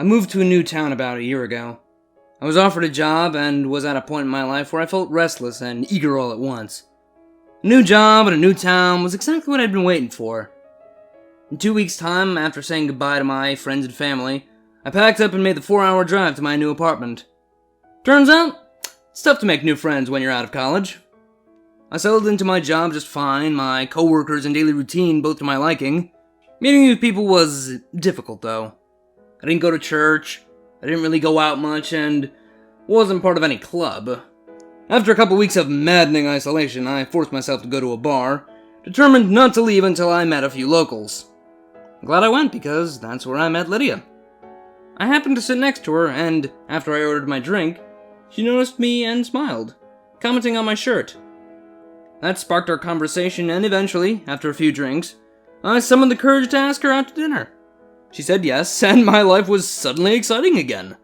I moved to a new town about a year ago. I was offered a job and was at a point in my life where I felt restless and eager all at once. A new job and a new town was exactly what I'd been waiting for. In 2 weeks' time, after saying goodbye to my friends and family, I packed up and made the 4-hour drive to my new apartment. Turns out, it's tough to make new friends when you're out of college. I settled into my job just fine, my coworkers and daily routine both to my liking. Meeting new people was difficult, though. I didn't go to church, I didn't really go out much, and wasn't part of any club. After a couple weeks of maddening isolation, I forced myself to go to a bar, determined not to leave until I met a few locals. I'm glad I went, because that's where I met Lydia. I happened to sit next to her, and after I ordered my drink, she noticed me and smiled, commenting on my shirt. That sparked our conversation, and eventually, after a few drinks, I summoned the courage to ask her out to dinner. She said yes, and my life was suddenly exciting again.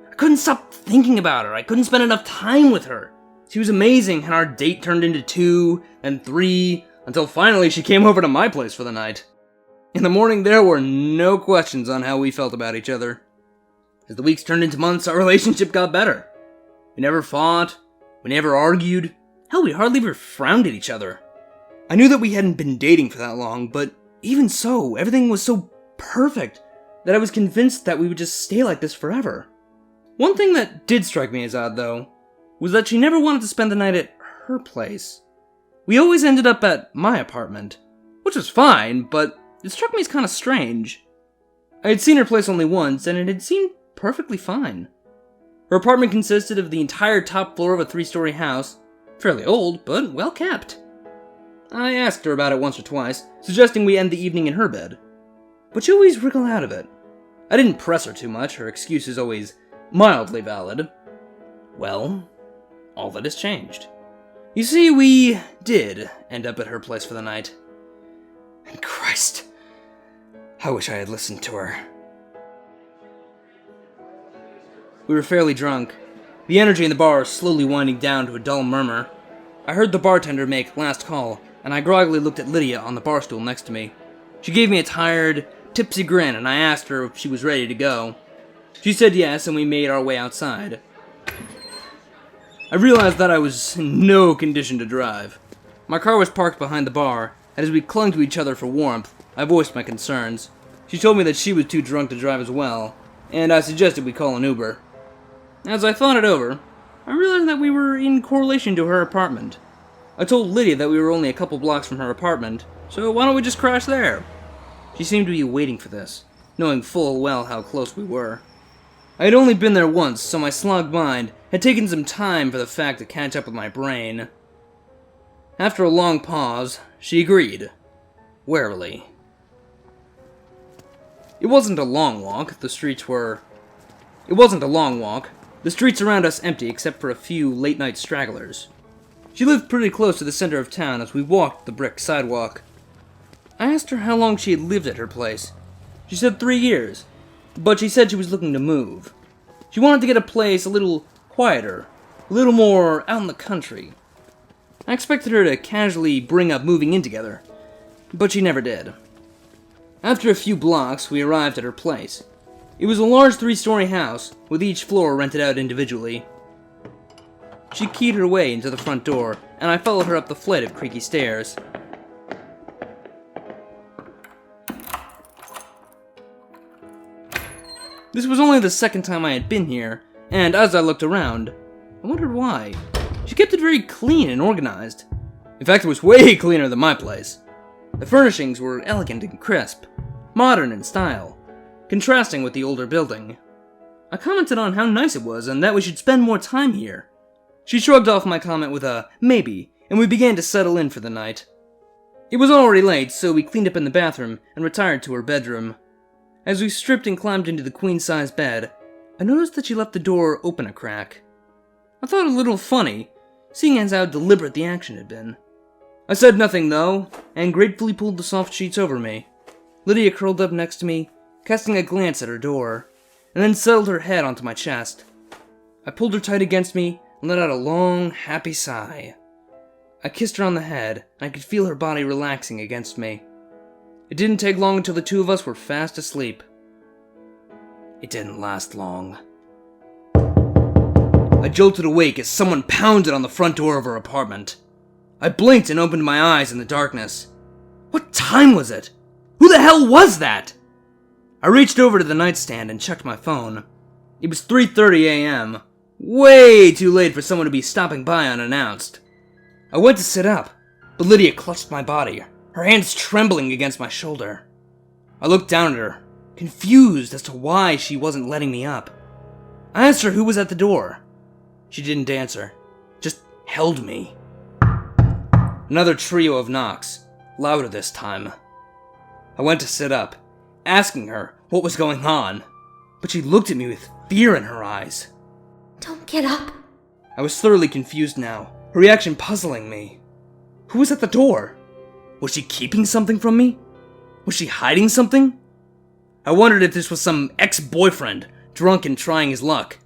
I couldn't stop thinking about her. I couldn't spend enough time with her. She was amazing, and our date turned into 2, then 3, until finally she came over to my place for the night. In the morning, there were no questions on how we felt about each other. As the weeks turned into months, our relationship got better. We never fought, we never argued, hell, we hardly ever frowned at each other. I knew that we hadn't been dating for that long, but even so, everything was so perfect that I was convinced that we would just stay like this forever. One thing that did strike me as odd, though, was that she never wanted to spend the night at her place. We always ended up at my apartment, which was fine, but it struck me as kind of strange. I had seen her place only once, and it had seemed perfectly fine. Her apartment consisted of the entire top floor of a 3-story house, fairly old, but well kept. I asked her about it once or twice, suggesting we end the evening in her bed, but she always wriggled out of it. I didn't press her too much, her excuse is always mildly valid. Well, all that has changed. You see, we did end up at her place for the night. And Christ, I wish I had listened to her. We were fairly drunk, the energy in the bar slowly winding down to a dull murmur. I heard the bartender make last call, and I groggily looked at Lydia on the bar stool next to me. She gave me a tired, tipsy grin, and I asked her if she was ready to go. She said yes, and we made our way outside. I realized that I was in no condition to drive. My car was parked behind the bar, and as we clung to each other for warmth, I voiced my concerns. She told me that she was too drunk to drive as well, and I suggested we call an Uber. As I thought it over, I realized that we were in correlation to her apartment. I told Lydia that we were only a couple blocks from her apartment, so why don't we just crash there? She seemed to be waiting for this, knowing full well how close we were. I had only been there once, so my slogged mind had taken some time for the fact to catch up with my brain. After a long pause, she agreed, warily. It wasn't a long walk, the streets around us empty except for a few late-night stragglers. She lived pretty close to the center of town as we walked the brick sidewalk. I asked her how long she had lived at her place. She said 3 years, but she said she was looking to move. She wanted to get a place a little quieter, a little more out in the country. I expected her to casually bring up moving in together, but she never did. After a few blocks, we arrived at her place. It was a large 3-story house, with each floor rented out individually. She keyed her way into the front door, and I followed her up the flight of creaky stairs. This was only the second time I had been here, and as I looked around, I wondered why. She kept it very clean and organized. In fact, it was way cleaner than my place. The furnishings were elegant and crisp, modern in style, contrasting with the older building. I commented on how nice it was and that we should spend more time here. She shrugged off my comment with a maybe, and we began to settle in for the night. It was already late, so we cleaned up in the bathroom and retired to her bedroom. As we stripped and climbed into the queen-size bed, I noticed that she left the door open a crack. I thought it a little funny, seeing as how deliberate the action had been. I said nothing, though, and gratefully pulled the soft sheets over me. Lydia curled up next to me, casting a glance at her door, and then settled her head onto my chest. I pulled her tight against me and let out a long, happy sigh. I kissed her on the head, and I could feel her body relaxing against me. It didn't take long until the two of us were fast asleep. It didn't last long. I jolted awake as someone pounded on the front door of her apartment. I blinked and opened my eyes in the darkness. What time was it? Who the hell was that? I reached over to the nightstand and checked my phone. It was 3:30 a.m., way too late for someone to be stopping by unannounced. I went to sit up, but Lydia clutched my body, her hands trembling against my shoulder. I looked down at her, confused as to why she wasn't letting me up. I asked her who was at the door. She didn't answer, just held me. Another trio of knocks, louder this time. I went to sit up, asking her what was going on, but she looked at me with fear in her eyes. Don't get up. I was thoroughly confused now, her reaction puzzling me. Who was at the door? Was she keeping something from me? Was she hiding something? I wondered if this was some ex-boyfriend, drunk and trying his luck.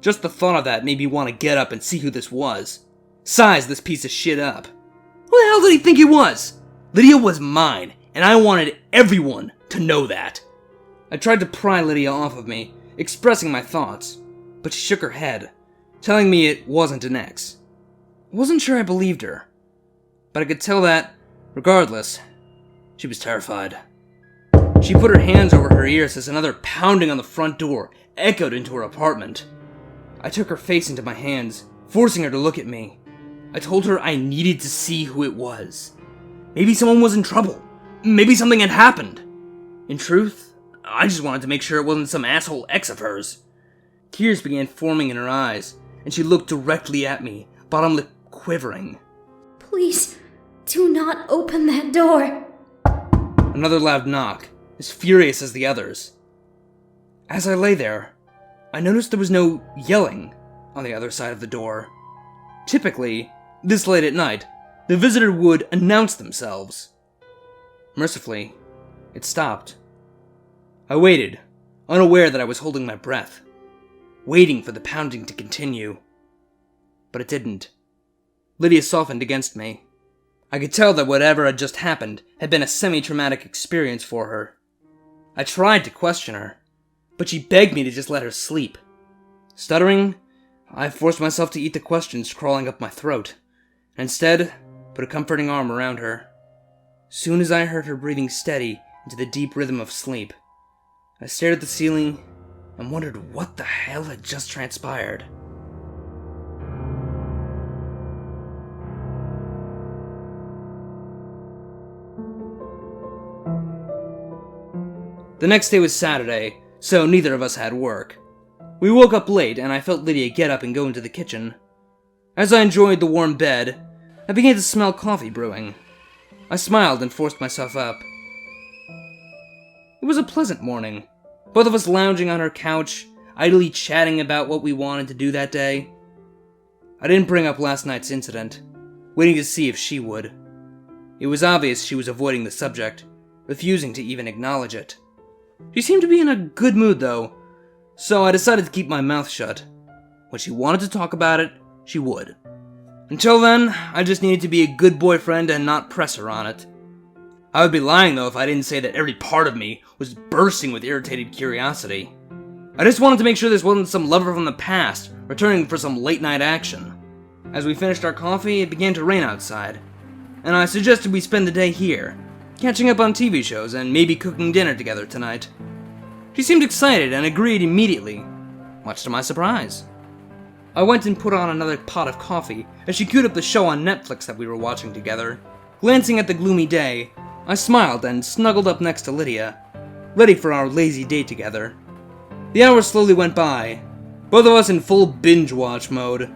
Just the thought of that made me want to get up and see who this was. Size this piece of shit up. Who the hell did he think he was? Lydia was mine, and I wanted everyone to know that. I tried to pry Lydia off of me, expressing my thoughts, but she shook her head, telling me it wasn't an ex. I wasn't sure I believed her, but I could tell that, regardless, she was terrified. She put her hands over her ears as another pounding on the front door echoed into her apartment. I took her face into my hands, forcing her to look at me. I told her I needed to see who it was. Maybe someone was in trouble. Maybe something had happened. In truth, I just wanted to make sure it wasn't some asshole ex of hers. Tears began forming in her eyes, and she looked directly at me, bottom lip quivering. Please, do not open that door. Another loud knock, as furious as the others. As I lay there, I noticed there was no yelling on the other side of the door. Typically, this late at night, the visitor would announce themselves. Mercifully, it stopped. I waited, unaware that I was holding my breath, waiting for the pounding to continue. But it didn't. Lydia softened against me. I could tell that whatever had just happened had been a semi-traumatic experience for her. I tried to question her, but she begged me to just let her sleep. Stuttering, I forced myself to eat the questions crawling up my throat, and instead put a comforting arm around her. Soon as I heard her breathing steady into the deep rhythm of sleep, I stared at the ceiling and wondered what the hell had just transpired. The next day was Saturday, so neither of us had work. We woke up late, and I felt Lydia get up and go into the kitchen. As I enjoyed the warm bed, I began to smell coffee brewing. I smiled and forced myself up. It was a pleasant morning, both of us lounging on her couch, idly chatting about what we wanted to do that day. I didn't bring up last night's incident, waiting to see if she would. It was obvious she was avoiding the subject, refusing to even acknowledge it. She seemed to be in a good mood, though, so I decided to keep my mouth shut. When she wanted to talk about it, she would. Until then, I just needed to be a good boyfriend and not press her on it. I would be lying, though, if I didn't say that every part of me was bursting with irritated curiosity. I just wanted to make sure this wasn't some lover from the past, returning for some late-night action. As we finished our coffee, it began to rain outside, and I suggested we spend the day here, catching up on TV shows and maybe cooking dinner together tonight. She seemed excited and agreed immediately, much to my surprise. I went and put on another pot of coffee as she queued up the show on Netflix that we were watching together. Glancing at the gloomy day, I smiled and snuggled up next to Lydia, ready for our lazy date together. The hours slowly went by, both of us in full binge-watch mode.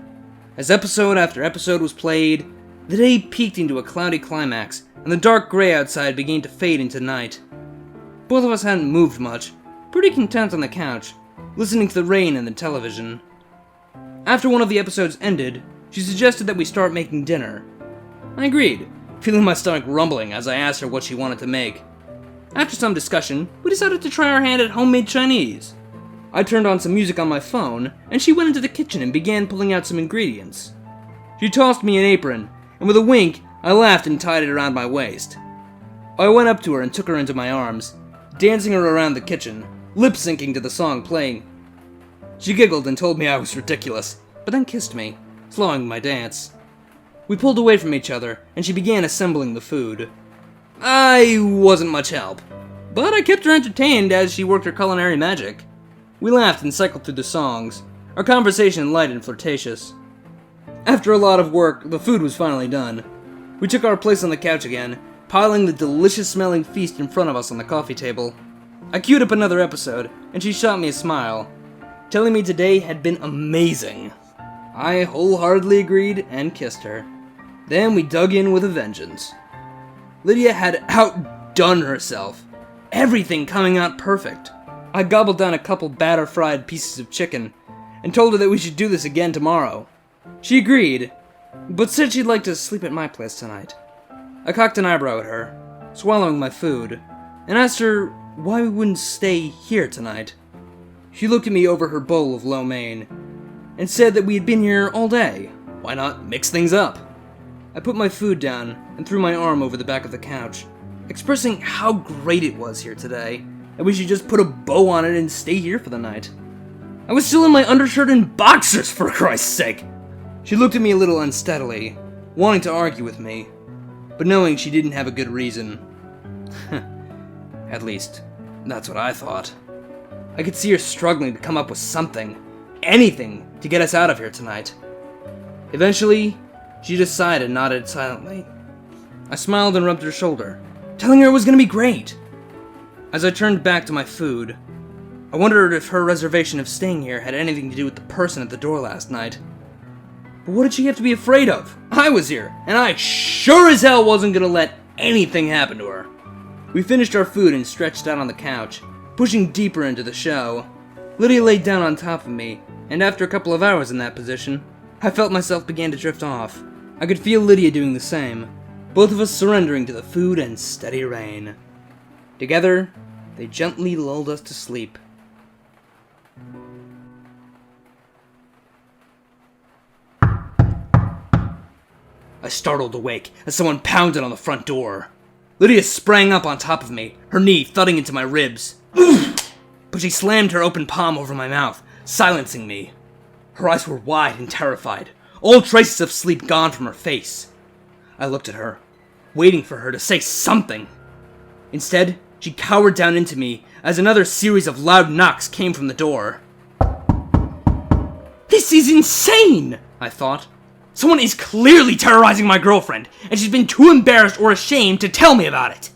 As episode after episode was played, the day peaked into a cloudy climax, and the dark gray outside began to fade into night. Both of us hadn't moved much, pretty content on the couch, listening to the rain and the television. After one of the episodes ended, she suggested that we start making dinner. I agreed, feeling my stomach rumbling as I asked her what she wanted to make. After some discussion, we decided to try our hand at homemade Chinese. I turned on some music on my phone, and she went into the kitchen and began pulling out some ingredients. She tossed me an apron, and with a wink, I laughed and tied it around my waist. I went up to her and took her into my arms, dancing her around the kitchen, lip-syncing to the song playing. She giggled and told me I was ridiculous, but then kissed me, slowing my dance. We pulled away from each other, and she began assembling the food. I wasn't much help, but I kept her entertained as she worked her culinary magic. We laughed and cycled through the songs, our conversation light and flirtatious. After a lot of work, the food was finally done. We took our place on the couch again, piling the delicious-smelling feast in front of us on the coffee table. I queued up another episode, and she shot me a smile, telling me today had been amazing. I wholeheartedly agreed and kissed her. Then we dug in with a vengeance. Lydia had outdone herself, everything coming out perfect. I gobbled down a couple batter-fried pieces of chicken, and told her that we should do this again tomorrow. She agreed, but said she'd like to sleep at my place tonight. I cocked an eyebrow at her, swallowing my food, and asked her why we wouldn't stay here tonight. She looked at me over her bowl of lo mein, and said that we had been here all day. Why not mix things up? I put my food down and threw my arm over the back of the couch, expressing how great it was here today, and we should just put a bow on it and stay here for the night. I was still in my undershirt and boxers, for Christ's sake! She looked at me a little unsteadily, wanting to argue with me, but knowing she didn't have a good reason. At least, that's what I thought. I could see her struggling to come up with something, anything, to get us out of here tonight. Eventually, she just sighed and nodded silently. I smiled and rubbed her shoulder, telling her it was going to be great. As I turned back to my food, I wondered if her reservation of staying here had anything to do with the person at the door last night. But what did she have to be afraid of? I was here, and I sure as hell wasn't going to let anything happen to her. We finished our food and stretched out on the couch, pushing deeper into the show. Lydia laid down on top of me, and after a couple of hours in that position, I felt myself begin to drift off. I could feel Lydia doing the same, both of us surrendering to the food and steady rain. Together, they gently lulled us to sleep. I startled awake as someone pounded on the front door. Lydia sprang up on top of me, her knee thudding into my ribs. But she slammed her open palm over my mouth, silencing me. Her eyes were wide and terrified, all traces of sleep gone from her face. I looked at her, waiting for her to say something. Instead, she cowered down into me as another series of loud knocks came from the door. This is insane, I thought. Someone is clearly terrorizing my girlfriend, and she's been too embarrassed or ashamed to tell me about it.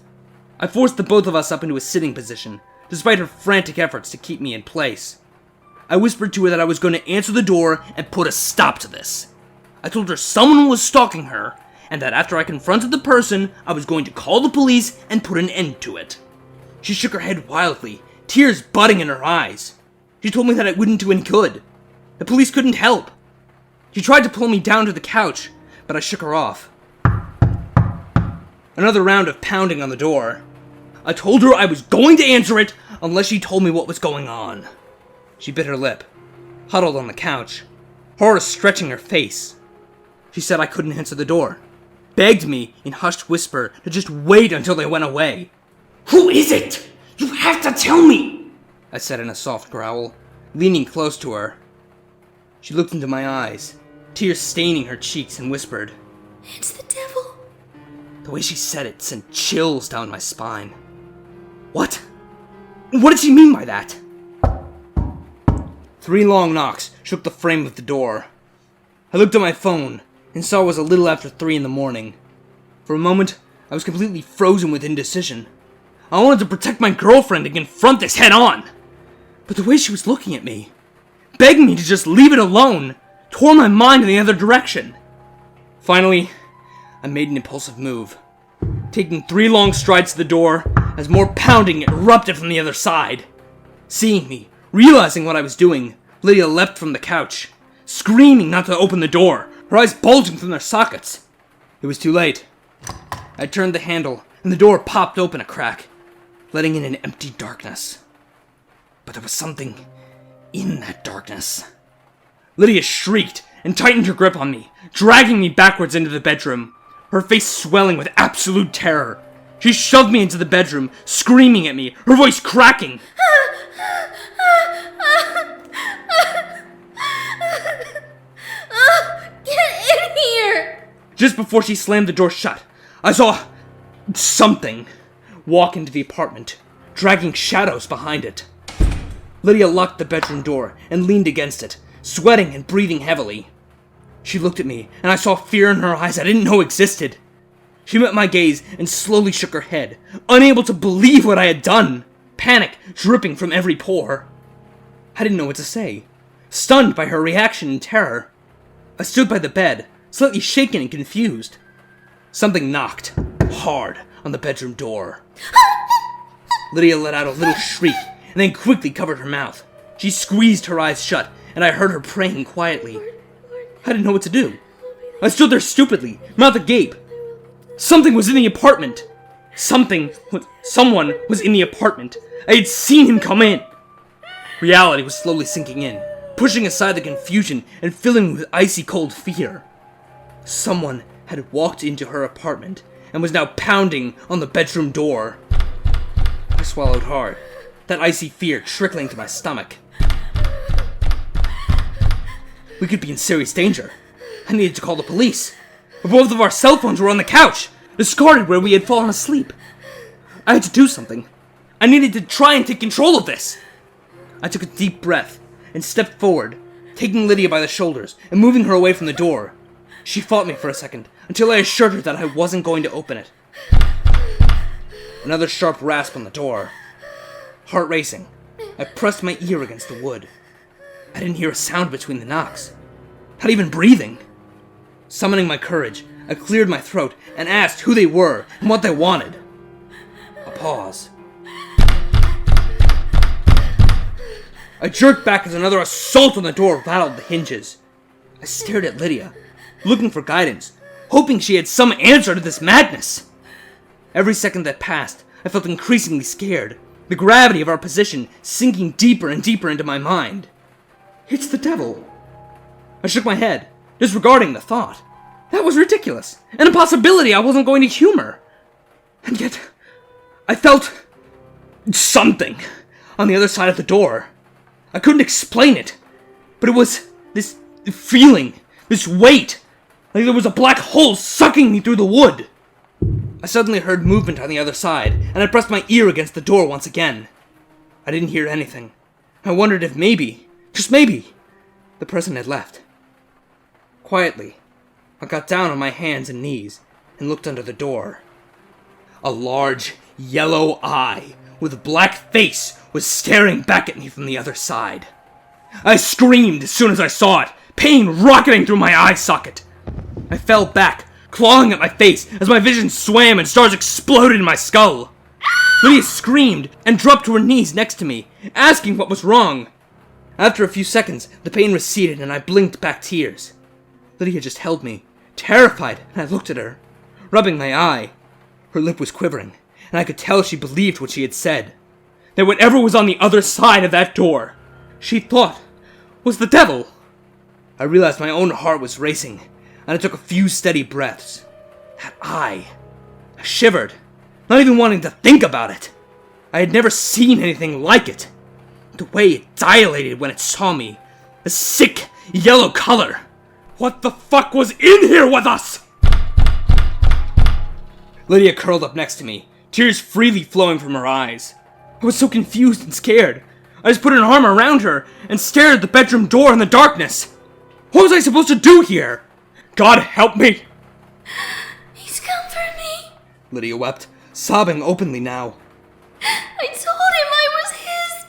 I forced the both of us up into a sitting position, despite her frantic efforts to keep me in place. I whispered to her that I was going to answer the door and put a stop to this. I told her someone was stalking her, and that after I confronted the person, I was going to call the police and put an end to it. She shook her head wildly, tears budding in her eyes. She told me that it wouldn't do any good. The police couldn't help. She tried to pull me down to the couch, but I shook her off. Another round of pounding on the door. I told her I was going to answer it unless she told me what was going on. She bit her lip, huddled on the couch, horror stretching her face. She said I couldn't answer the door, begged me in hushed whisper to just wait until they went away. Who is it? You have to tell me, I said in a soft growl, leaning close to her. She looked into my eyes, tears staining her cheeks, and whispered, It's the devil. The way she said it sent chills down my spine. What? What did she mean by that? 3 long knocks shook the frame of the door. I looked at my phone and saw it was a little after 3 in the morning. For a moment, I was completely frozen with indecision. I wanted to protect my girlfriend and confront this head on. But the way she was looking at me, begging me to just leave it alone, tore my mind in the other direction. Finally, I made an impulsive move, taking 3 long strides to the door as more pounding erupted from the other side. Seeing me, realizing what I was doing, Lydia leapt from the couch, screaming not to open the door, her eyes bulging from their sockets. It was too late. I turned the handle, and the door popped open a crack, letting in an empty darkness. But there was something in that darkness. Lydia shrieked and tightened her grip on me, dragging me backwards into the bedroom, her face swelling with absolute terror. She shoved me into the bedroom, screaming at me, her voice cracking. Get in here! Just before she slammed the door shut, I saw something walk into the apartment, dragging shadows behind it. Lydia locked the bedroom door and leaned against it, sweating and breathing heavily. She looked at me, and I saw fear in her eyes I didn't know existed. She met my gaze and slowly shook her head, unable to believe what I had done, panic dripping from every pore. I didn't know what to say, stunned by her reaction and terror. I stood by the bed, slightly shaken and confused. Something knocked, hard, on the bedroom door. Lydia let out a little shriek, and then quickly covered her mouth. She squeezed her eyes shut, and I heard her praying quietly. I didn't know what to do. I stood there stupidly, mouth agape. Something was in the apartment. Someone was in the apartment. I had seen him come in. Reality was slowly sinking in, pushing aside the confusion and filling me with icy cold fear. Someone had walked into her apartment and was now pounding on the bedroom door. I swallowed hard, that icy fear trickling to my stomach. We could be in serious danger. I needed to call the police. Both of our cell phones were on the couch, discarded where we had fallen asleep. I had to do something. I needed to try and take control of this. I took a deep breath and stepped forward, taking Lydia by the shoulders and moving her away from the door. She fought me for a second, until I assured her that I wasn't going to open it. Another sharp rasp on the door. Heart racing, I pressed my ear against the wood. I didn't hear a sound between the knocks. Not even breathing. Summoning my courage, I cleared my throat and asked who they were and what they wanted. A pause. I jerked back as another assault on the door rattled the hinges. I stared at Lydia, looking for guidance, hoping she had some answer to this madness. Every second that passed, I felt increasingly scared, the gravity of our position sinking deeper and deeper into my mind. It's the devil. I shook my head, disregarding the thought. That was ridiculous, and a possibility I wasn't going to humor. And yet, I felt something on the other side of the door. I couldn't explain it, but it was this feeling, this weight, like there was a black hole sucking me through the wood. I suddenly heard movement on the other side, and I pressed my ear against the door once again. I didn't hear anything. I wondered if maybe, just maybe, the person had left. Quietly, I got down on my hands and knees and looked under the door. A large, yellow eye with a black face was staring back at me from the other side. I screamed as soon as I saw it, pain rocketing through my eye socket. I fell back, clawing at my face as my vision swam and stars exploded in my skull. Lydia screamed and dropped to her knees next to me, asking what was wrong. After a few seconds, the pain receded and I blinked back tears. Lydia just held me, terrified, and I looked at her, rubbing my eye. Her lip was quivering, and I could tell she believed what she had said. That whatever was on the other side of that door, she thought was the devil. I realized my own heart was racing, and I took a few steady breaths. That eye. I shivered, not even wanting to think about it. I had never seen anything like it. The way it dilated when it saw me. The sick, yellow color. What the fuck was in here with us? Lydia curled up next to me, tears freely flowing from her eyes. I was so confused and scared. I just put an arm around her and stared at the bedroom door in the darkness. What was I supposed to do here? God help me! He's come for me. Lydia wept, sobbing openly now. I told him I was his.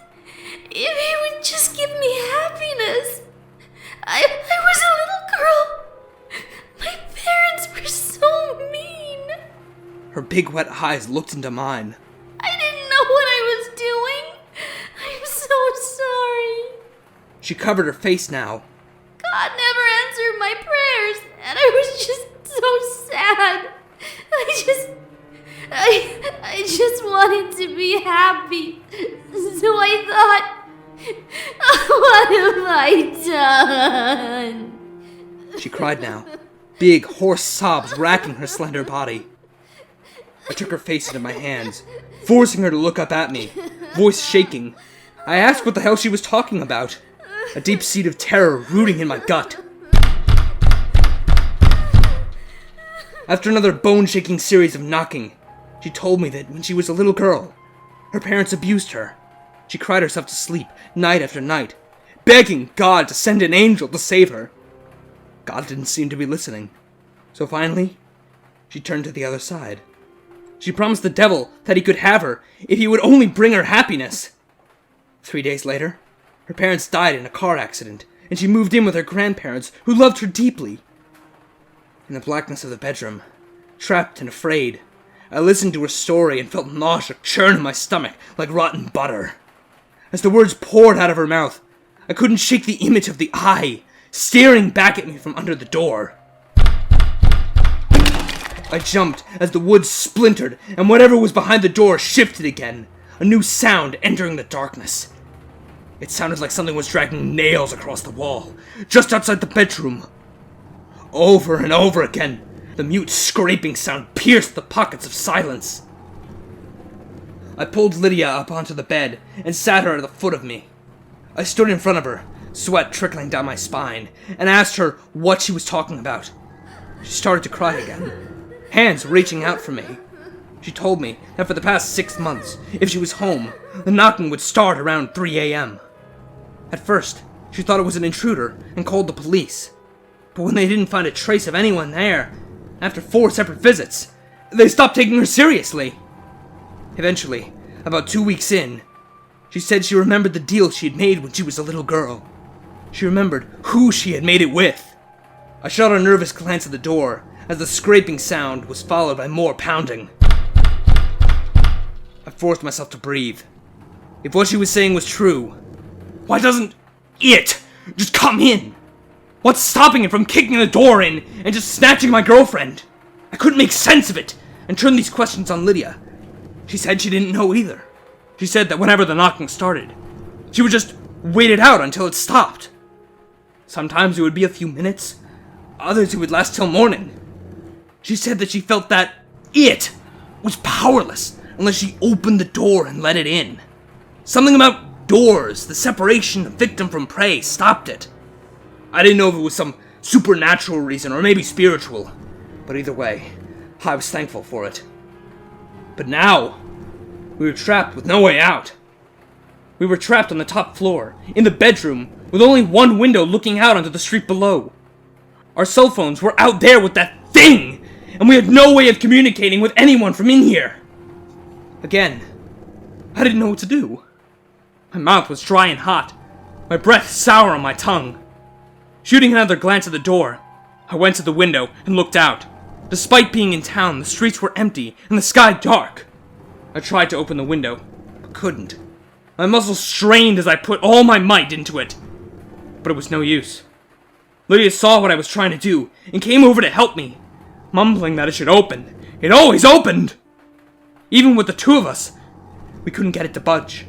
If he would just give me happiness. I was a little girl. My parents were so mean. Her big wet eyes looked into mine. I didn't know what I was doing. I'm so sorry. She covered her face now. God never answered my prayers, and I was just so sad. I just wanted to be happy. So I thought, what have I done? She cried now, big, hoarse sobs racking her slender body. I took her face into my hands, forcing her to look up at me, voice shaking. I asked what the hell she was talking about, a deep seed of terror rooting in my gut. After another bone-shaking series of knocking, she told me that when she was a little girl, her parents abused her. She cried herself to sleep night after night, begging God to send an angel to save her. God didn't seem to be listening, so finally, she turned to the other side. She promised the devil that he could have her if he would only bring her happiness. 3 days later, her parents died in a car accident, and she moved in with her grandparents, who loved her deeply. In the blackness of the bedroom, trapped and afraid, I listened to her story and felt nausea churn in my stomach like rotten butter. As the words poured out of her mouth, I couldn't shake the image of the eye staring back at me from under the door. I jumped as the wood splintered and whatever was behind the door shifted again, a new sound entering the darkness. It sounded like something was dragging nails across the wall, just outside the bedroom. Over and over again, the mute scraping sound pierced the pockets of silence. I pulled Lydia up onto the bed and sat her at the foot of me. I stood in front of her, sweat trickling down my spine, and asked her what she was talking about. She started to cry again, hands reaching out for me. She told me that for the past 6 months, if she was home, the knocking would start around 3 a.m. At first, she thought it was an intruder and called the police. But when they didn't find a trace of anyone there, after 4 separate visits, they stopped taking her seriously. Eventually, about 2 weeks in, she said she remembered the deal she had made when she was a little girl. She remembered who she had made it with. I shot a nervous glance at the door as the scraping sound was followed by more pounding. I forced myself to breathe. If what she was saying was true, why doesn't it just come in? What's stopping it from kicking the door in and just snatching my girlfriend? I couldn't make sense of it and turned these questions on Lydia. She said she didn't know either. She said that whenever the knocking started, she would just wait it out until it stopped. Sometimes it would be a few minutes, others it would last till morning. She said that she felt that it was powerless unless she opened the door and let it in. Something about doors, the separation of victim from prey, stopped it. I didn't know if it was some supernatural reason or maybe spiritual, but either way, I was thankful for it. But now, we were trapped with no way out. We were trapped on the top floor, in the bedroom, with only one window looking out onto the street below. Our cell phones were out there with that thing, and we had no way of communicating with anyone from in here. Again, I didn't know what to do. My mouth was dry and hot, my breath sour on my tongue. Shooting another glance at the door, I went to the window and looked out. Despite being in town, the streets were empty and the sky dark. I tried to open the window, but couldn't. My muscles strained as I put all my might into it. But it was no use. Lydia saw what I was trying to do and came over to help me, mumbling that it should open. It always opened! Even with the two of us, we couldn't get it to budge.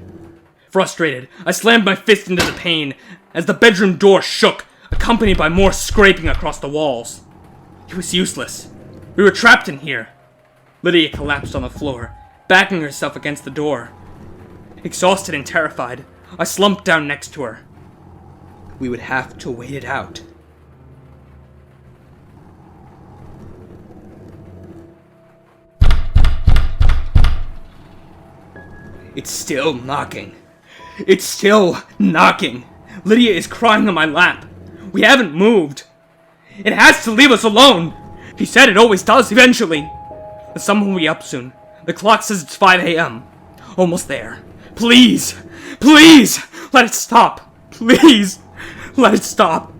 Frustrated, I slammed my fist into the pane as the bedroom door shook, accompanied by more scraping across the walls. It was useless. We were trapped in here. Lydia collapsed on the floor, backing herself against the door. Exhausted and terrified, I slumped down next to her. We would have to wait it out. It's still knocking. It's still knocking. Lydia is crying on my lap. We haven't moved. It has to leave us alone. He said it always does eventually. The sun will be up soon. The clock says it's 5 a.m. Almost there. Please! Please! Let it stop! Please! Let it stop!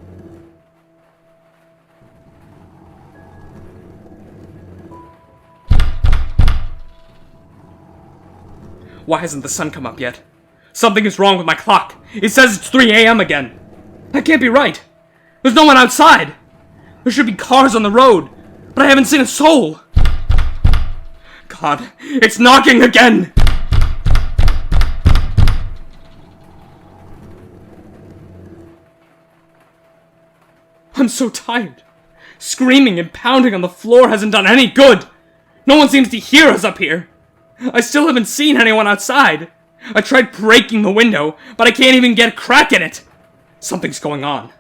Why hasn't the sun come up yet? Something is wrong with my clock. It says it's 3 a.m. again. That can't be right. There's no one outside. There should be cars on the road, but I haven't seen a soul. God, it's knocking again! I'm so tired. Screaming and pounding on the floor hasn't done any good. No one seems to hear us up here. I still haven't seen anyone outside. I tried breaking the window, but I can't even get a crack in it. Something's going on.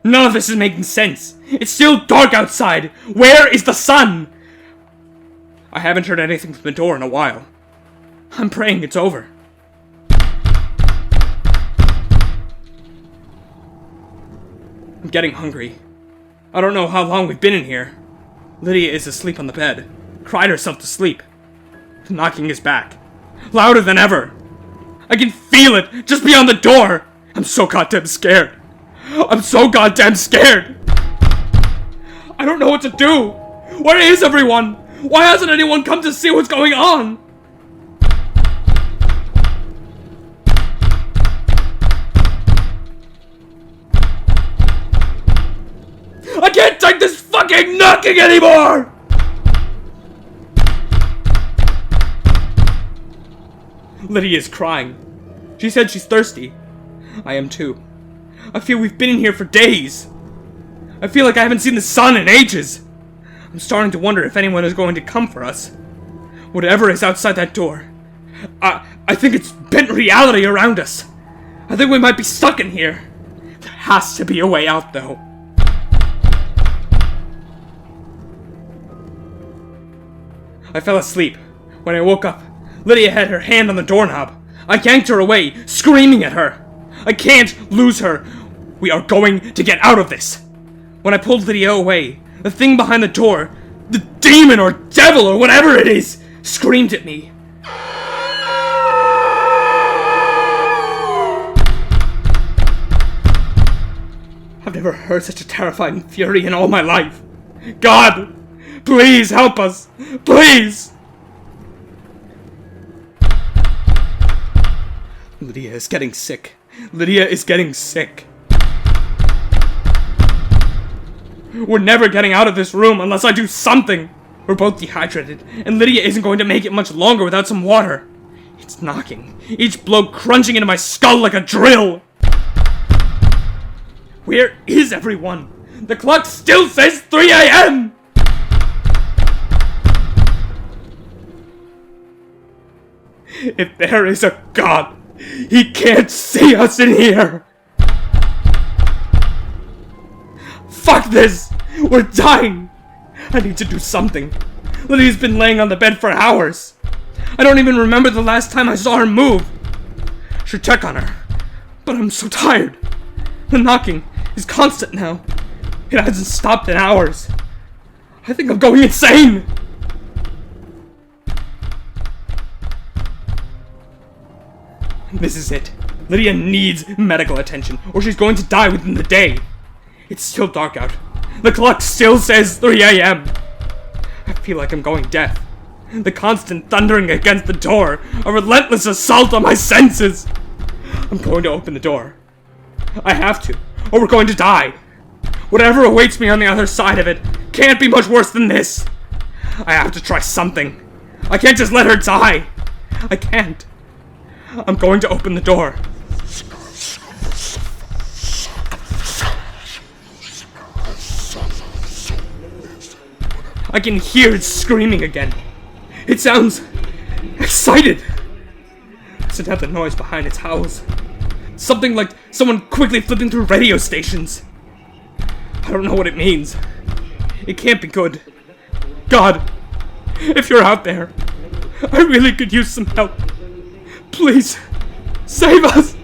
None of this is making sense. It's still dark outside. Where is the sun? I haven't heard anything from the door in a while. I'm praying it's over. I'm getting hungry. I don't know how long we've been in here. Lydia is asleep on the bed. Cried herself to sleep. The knocking is back. Louder than ever. I can feel it just beyond the door. I'm so goddamn scared. I'm so goddamn scared. I don't know what to do. Where is everyone? Why hasn't anyone come to see what's going on? I can't take this fucking knocking anymore! Lydia is crying. She said she's thirsty. I am too. I feel we've been in here for days. I feel like I haven't seen the sun in ages. I'm starting to wonder if anyone is going to come for us. Whatever is outside that door. I think it's bent reality around us. I think we might be stuck in here. There has to be a way out, though. I fell asleep. When I woke up, Lydia had her hand on the doorknob. I yanked her away, screaming at her. I can't lose her. We are going to get out of this. When I pulled Lydia away, the thing behind the door, the demon or devil or whatever it is, screamed at me. I've never heard such a terrifying fury in all my life. God, please help us. Please. Lydia is getting sick. Lydia is getting sick. We're never getting out of this room unless I do something. We're both dehydrated, and Lydia isn't going to make it much longer without some water. It's knocking, each blow crunching into my skull like a drill. Where is everyone? The clock still says 3 a.m. If there is a God, he can't see us in here! Fuck this! We're dying! I need to do something. Lydia's been laying on the bed for hours. I don't even remember the last time I saw her move. Should check on her. But I'm so tired. The knocking is constant now. It hasn't stopped in hours. I think I'm going insane! This is it. Lydia needs medical attention, or she's going to die within the day. It's still dark out. The clock still says 3 a.m. I feel like I'm going deaf. The constant thundering against the door, a relentless assault on my senses. I'm going to open the door. I have to, or we're going to die. Whatever awaits me on the other side of it can't be much worse than this. I have to try something. I can't just let her die. I can't. I'm going to open the door. I can hear it screaming again. It sounds excited. Listen to the noise behind its howls. Something like someone quickly flipping through radio stations. I don't know what it means. It can't be good. God, if you're out there, I really could use some help. Please, save us!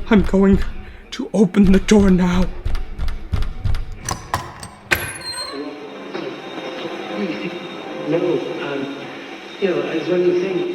I'm going to open the door now. No, I was only saying.